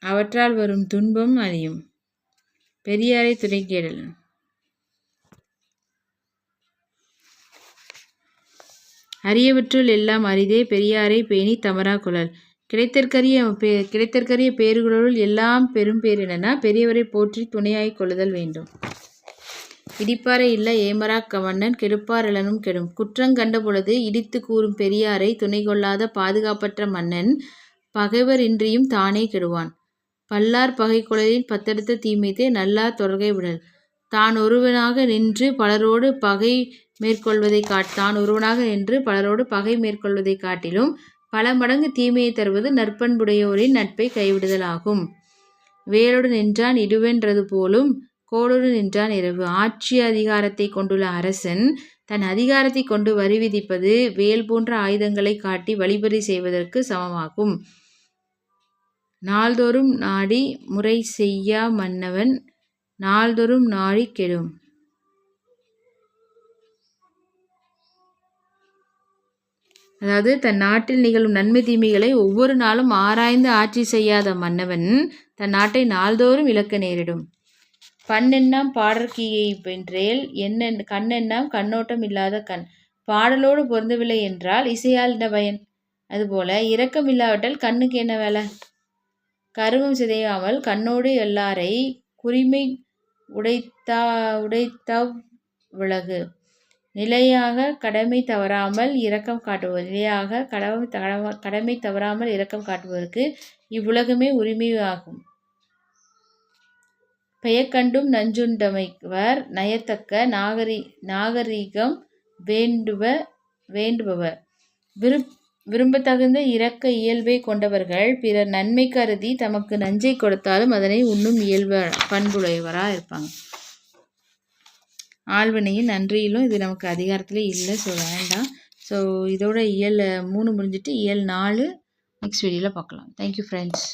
அவற்றால் வரும் துன்பம் அழியும். பெரியாரை துணை கேடல். அரியவற்றுள் எல்லாம் அரிதே பெரியாரை பேணி தமரா குழல். கிடைத்தற்கரிய பேறுகளுள் எல்லாம் பெரும் பேர் என்னன்னா, பெரியவரை போற்றி துணையாய் கொள்ளுதல் வேண்டும். இடிப்பாரை இல்ல ஏமரா கவண்ணன் கெடுப்பார் இளனும் கெடும். குற்றங் கண்ட பொழுது இடித்து கூறும் பெரியாரை துணை கொள்ளாத பாதுகாப்பற்ற மன்னன் பகைவர் இன்றியும் தானே கெடுவான். பல்லார் பகை குழலின் பத்தெடுத்த தீமைத்தே நல்லார் தொடர்கை விடல். தான் ஒருவனாக நின்று பலரோடு பகை மேற்கொள்வதை காட்டிலும் பல மடங்கு தீமையை தருவது நற்பண்புடையோரின் நட்பை கைவிடுதல் ஆகும். வேலோடு நின்றான் இடுவென்றது போலும் கோளோடு நின்றான் இரவு. ஆட்சி அதிகாரத்தை கொண்டுள்ள அரசன் தன் அதிகாரத்தை கொண்டு வரி விதிப்பது வேல் போன்ற ஆயுதங்களை காட்டி வழிபறி செய்வதற்கு சமமாகும். நாள்தோறும் நாடி முறை செய்யா மன்னவன் நாள்தோறும் நாடி கெடும். அதாவது தன் நாட்டில் நிகழும் நன்மை தீமைகளை ஒவ்வொரு நாளும் ஆராய்ந்து ஆட்சி செய்யாத மன்னவன் தன் நாட்டை நாள்தோறும் இழக்க நேரிடும். பண்ணெண்ணாம் பாடற்கீயை வென்றேல் கண்ணெண்ணாம் கண்ணோட்டம் இல்லாத கண். பாடலோடு பொருந்தவில்லை என்றால் இசையால் என்ன பயன்? அதுபோல இரக்கம் இல்லாவிட்டால் கண்ணுக்கு என்ன வேலை? கருமம் சிதையாமல் கண்ணோடு எல்லாரை குறிமை உடைத்தவ் விலகு. நிலையாக கடமை தவறாமல் இரக்கம் காட்டுவது. நிலையாக கடமை தவறாமல் இரக்கம் காட்டுவதற்கு இவ்வுலகமே உரிமையாகும். பெயக்கண்டும் நஞ்சுண்டமைவர் நயத்தக்க நாகரிகம் வேண்டுபவர். விரும்பத்தகுந்த இரக்க இயல்பை கொண்டவர்கள் பிறர் நன்மை கருதி தமக்கு நஞ்சை கொடுத்தாலும் அதனை உண்ணும் பண்புடையவராக இருப்பாங்க. ஆழ்வினையின் நன்றியிலும் இது நமக்கு அதிகாரத்திலே இல்லை, ஸோ வேண்டாம். ஸோ இதோட இயல் 3 முடிஞ்சிட்டு இயல் 4 நெக்ஸ்ட் வீடியோவில் பார்க்கலாம். Thank you friends.